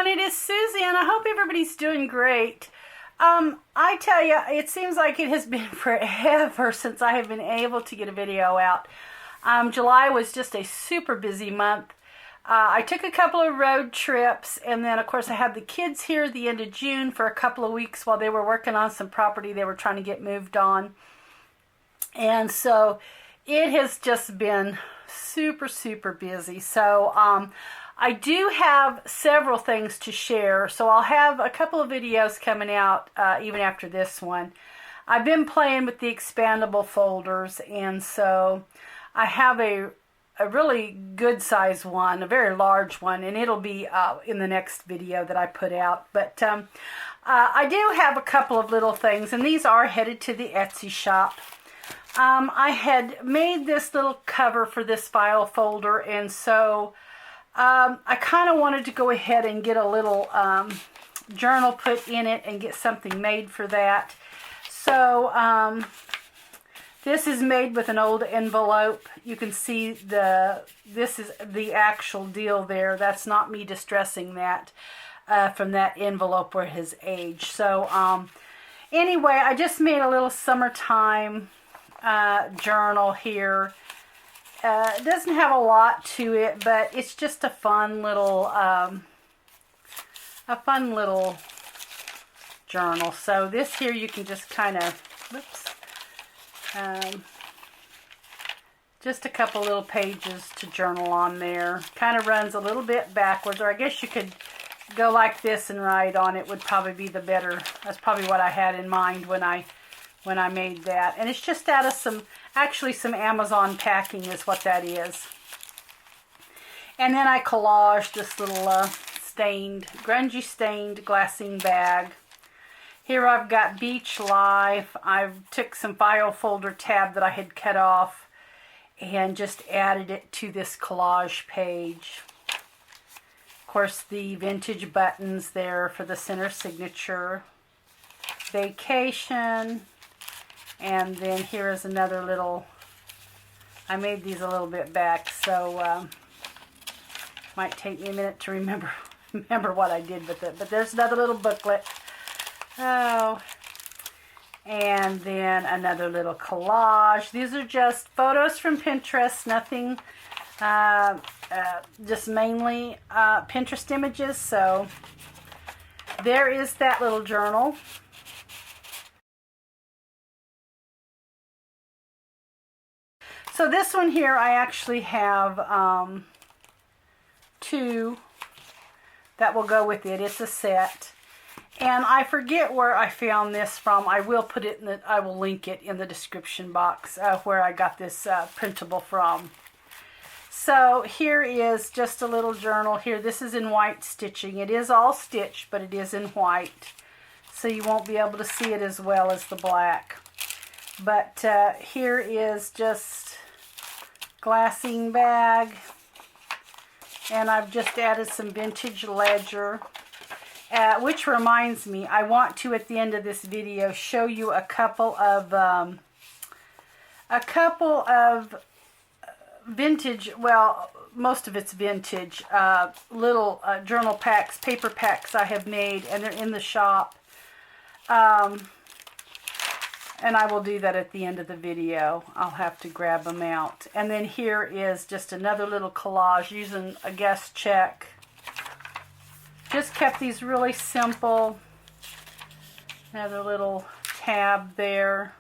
everyone, it is Susie, and I hope everybody's doing great. I tell you, it seems like it has been forever since I have been able to get a video out. July was just a super busy month. I took a couple of road trips, and then of course I had the kids here at the end of June for a couple of weeks while they were working on some property they were trying to get moved on. And so it has just been super busy. So I do have several things to share, so I'll have a couple of videos coming out even after this one. I've been playing with the expandable folders, and so I have a really good size one, a very large one, and it'll be in the next video that I put out. But I do have a couple of little things, and these are headed to the Etsy shop. I had made this little cover for this file folder, and so I kind of wanted to go ahead and get a little journal put in it and get something made for that. So this is made with an old envelope. You can see this is the actual deal there. That's not me distressing that from that envelope where it has aged. So anyway, I just made a little summertime journal here. It doesn't have a lot to it, but it's just a fun little journal. So this here you can just kind of, whoops, just a couple little pages to journal on there. Kind of runs a little bit backwards, or I guess you could go like this and write on it would probably be the better. That's probably what I had in mind when I made that. And it's just out of some Amazon packing is what that is. And then I collaged this little grungy stained glassine bag. Here I've got Beach Life. I took some file folder tab that I had cut off and just added it to this collage page. Of course, the vintage buttons there for the center signature. Vacation. And then here is another little, I made these a little bit back, so might take me a minute to remember what I did with it. But there's another little booklet. Oh, and then another little collage. These are just photos from Pinterest, nothing, just mainly Pinterest images. So there is that little journal. So this one here, I actually have two that will go with it. It's a set. And I forget where I found this from. I will put it in I will link it in the description box where I got this printable from. So here is just a little journal here. This is in white stitching. It is all stitched, but it is in white. So you won't be able to see it as well as the black. But here is just glassine bag, and I've just added some vintage ledger, which reminds me, I want to at the end of this video show you a couple of vintage, well, most of it's vintage, little journal packs, paper packs I have made, and they're in the shop. And I will do that at the end of the video. I'll have to grab them out. And then here is just another little collage using a guest check. Just kept these really simple. Another little tab there.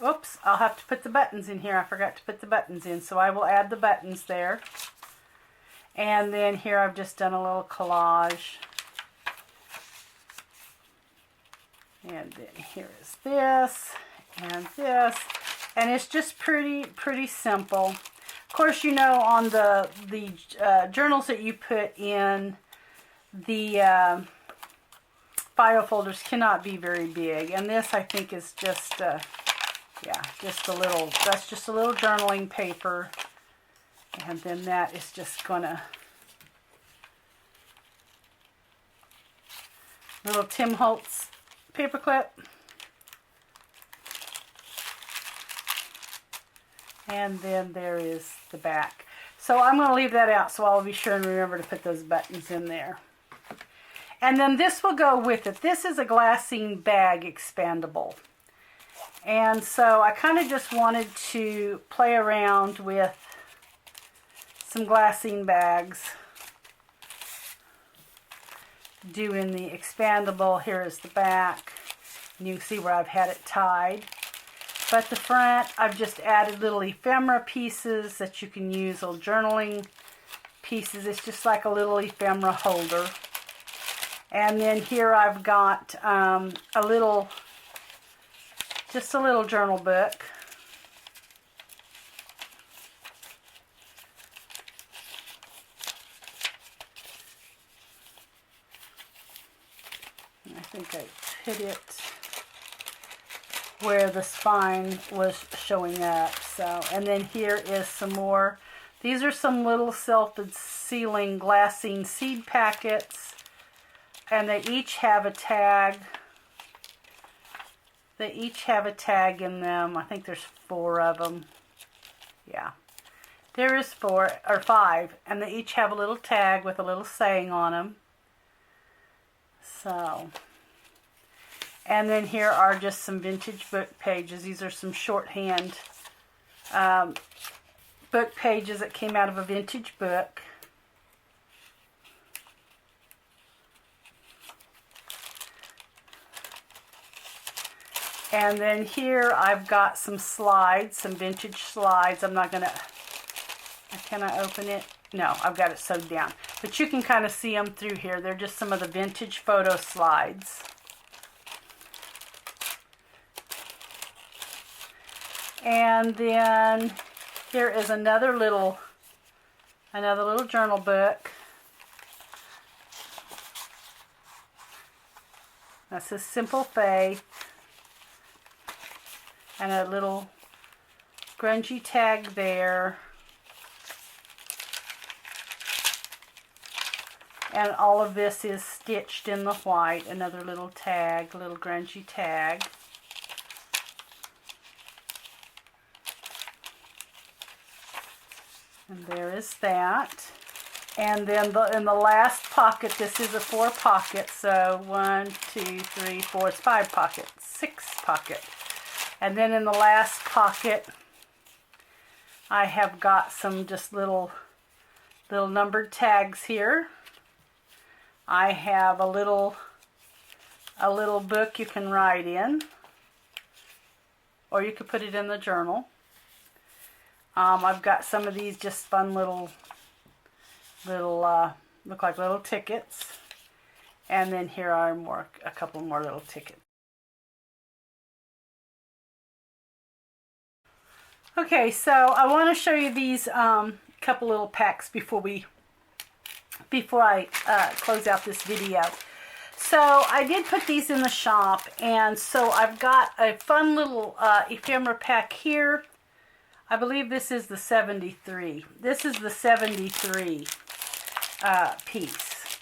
Oops, I'll have to put the buttons in here. I forgot to put the buttons in, so I will add the buttons there. And then here I've just done a little collage. And then here is this, and this, and it's just pretty simple. Of course, you know, on the journals that you put in the file folders cannot be very big, and this I think is just yeah, just a little. That's just a little journaling paper, and then that is just gonna little Tim Holtz paper clip, and then there is the back. So I'm going to leave that out, so I'll be sure and remember to put those buttons in there. And then this will go with it. This is a glassine bag expandable. And so I kind of just wanted to play around with some glassine bags. Doing the expandable. Here is the back. And you can see where I've had it tied. But the front, I've just added little ephemera pieces that you can use, little journaling pieces. It's just like a little ephemera holder. And then here I've got just a little journal book. I think I put it where the spine was showing up. So, and then here is some more. These are some little self-sealing glassine seed packets, and they each have a tag. They each have a tag in them. I think there's 4 of them. Yeah, there is 4 or 5, and they each have a little tag with a little saying on them. So. And then here are just some vintage book pages. These are some shorthand book pages that came out of a vintage book. And then here I've got some slides, some vintage slides. I'm not going to, can I open it? No, I've got it sewed down. But you can kind of see them through here. They're just some of the vintage photo slides. And then here is another little journal book. That says Simple Faith. And a little grungy tag there. And all of this is stitched in the white. Another little tag, little grungy tag. And there is that. And then in the last pocket, this is a 4 pocket. So 1, 2, 3, 4, it's 5 pockets, 6 pocket. And then in the last pocket, I have got some just little numbered tags here. I have a little book you can write in, or you could put it in the journal. I've got some of these just fun little look like little tickets. And then here are a couple more little tickets. Okay, so I want to show you these couple little packs before I close out this video. So I did put these in the shop, and so I've got a fun little ephemera pack here. I believe this is the 73. This is the 73 piece.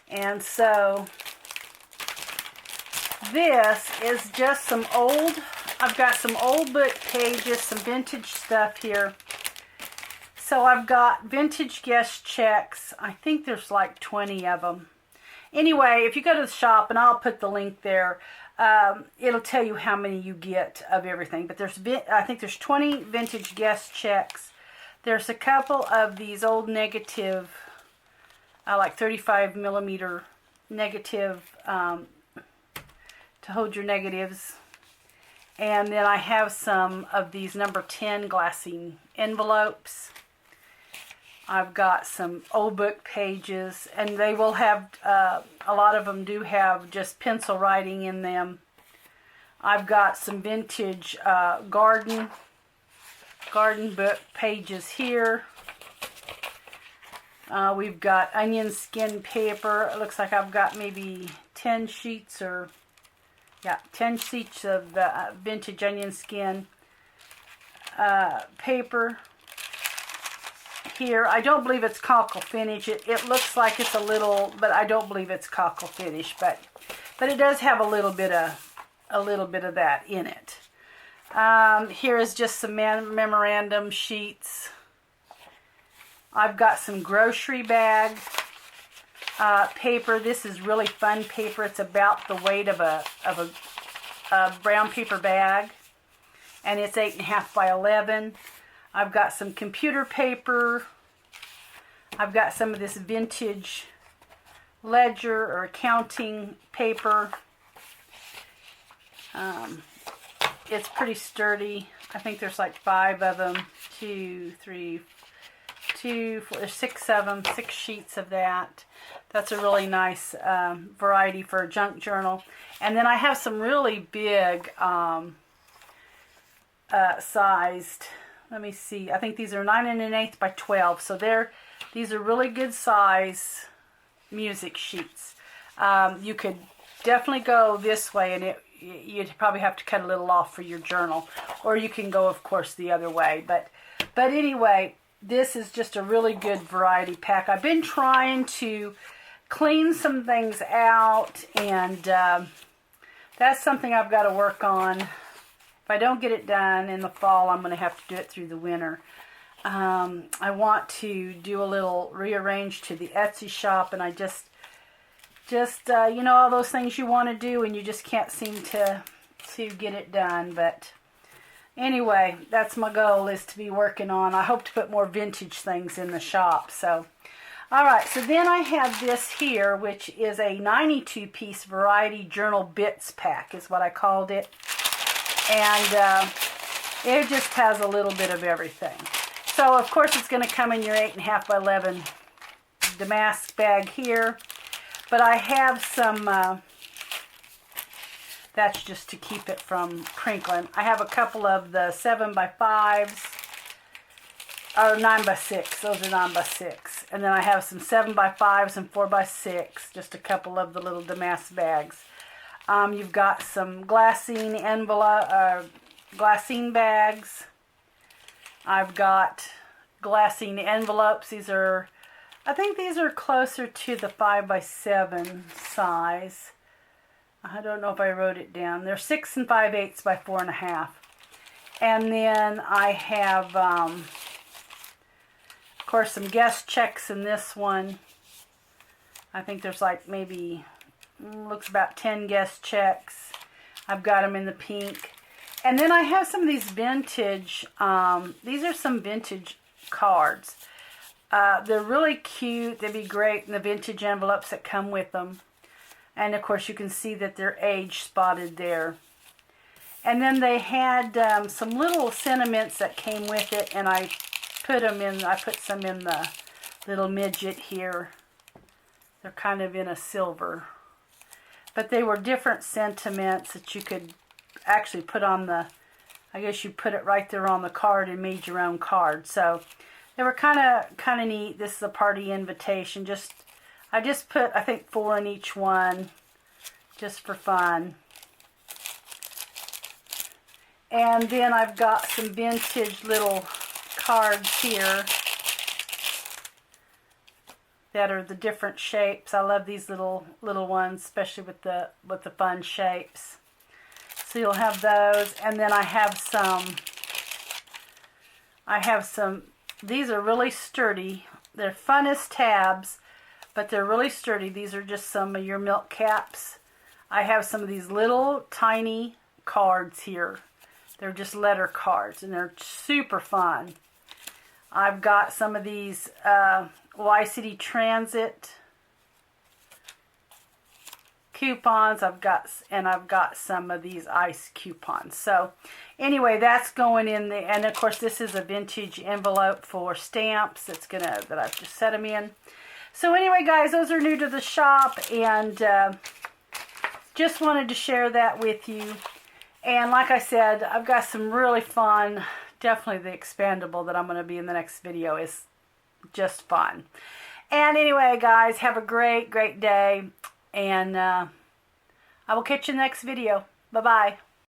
And so this is just some old, I've got some old book pages, some vintage stuff here. So I've got vintage guest checks. I think there's like 20 of them. Anyway, if you go to the shop, and I'll put the link there, it'll tell you how many you get of everything. But I think there's 20 vintage guest checks. There's a couple of these old negative, like 35 millimeter negative, to hold your negatives. And then I have some of these number 10 glassine envelopes. I've got some old book pages, and they will have, a lot of them do have just pencil writing in them. I've got some vintage garden book pages here. We've got onion skin paper. It looks like I've got maybe 10 sheets or, yeah, 10 sheets of vintage onion skin paper. Here, I don't believe it's cockle finish. It looks like it's a little, but I don't believe it's cockle finish. But it does have a little bit of that in it. Here is just some memorandum sheets. I've got some grocery bag paper. This is really fun paper. It's about the weight of a brown paper bag, and it's 8.5 by 11. I've got some computer paper. I've got some of this vintage ledger or accounting paper. It's pretty sturdy. I think there's like 5 of them. 2, 3, 2, 4, there's 6 of them, 6 sheets of that. That's a really nice variety for a junk journal. And then I have some really big sized, let me see, I think these are 9 1/8 by 12. So these are really good size music sheets. You could definitely go this way, and you'd probably have to cut a little off for your journal, or you can go, of course, the other way. But anyway, this is just a really good variety pack. I've been trying to clean some things out, and that's something I've got to work on. If I don't get it done in the fall, I'm going to have to do it through the winter. I want to do a little rearrange to the Etsy shop, and I just you know, all those things you want to do and you just can't seem to get it done. But anyway, that's my goal, is to be working on. I hope to put more vintage things in the shop. So, all right. So then I have this here, which is a 92-piece variety journal bits pack, is what I called it, and it just has a little bit of everything. So of course it's going to come in your 8.5 by 11 damask bag here. But I have some, that's just to keep it from crinkling. I have a couple of the 7 by 5s, or 9 by 6. Those are 9 by 6. And then I have some 7 by 5s and 4 by 6, just a couple of the little damask bags. You've got some glassine glassine bags. I've got glassine envelopes. These are, I think these are closer to the 5 by 7 size. I don't know if I wrote it down. They're 6 5/8 by 4.5. And then I have, of course, some guest checks in this one. I think there's like maybe, looks about 10 guest checks. I've got them in the pink. And then I have some of these vintage, these are some vintage cards. They're really cute. They'd be great in the vintage envelopes that come with them. And of course you can see that they're age spotted there. And then they had some little sentiments that came with it, and I put some in the little midget here. They're kind of in a silver. But they were different sentiments that you could actually put on the, I guess you put it right there on the card and made your own card. So they were kind of neat. This is a party invitation. I just put, I think, 4 in each one, just for fun. And then I've got some vintage little cards here that are the different shapes. I love these little ones, especially with the fun shapes. So you'll have those, and then I have some. These are really sturdy. They're fun as tabs, but they're really sturdy. These are just some of your milk caps. I have some of these little tiny cards here. They're just letter cards, and they're super fun. I've got some of these Y-City Transit coupons. I've got some of these ice coupons. So anyway, that's going in the, and of course this is a vintage envelope for stamps that I've just set them in. So anyway, guys, those are new to the shop, and just wanted to share that with you. And like I said, I've got some really fun, definitely the Expandable that I'm going to be in the next video is just fun. And anyway, guys, have a great, great day. And I will catch you in the next video. Bye-bye.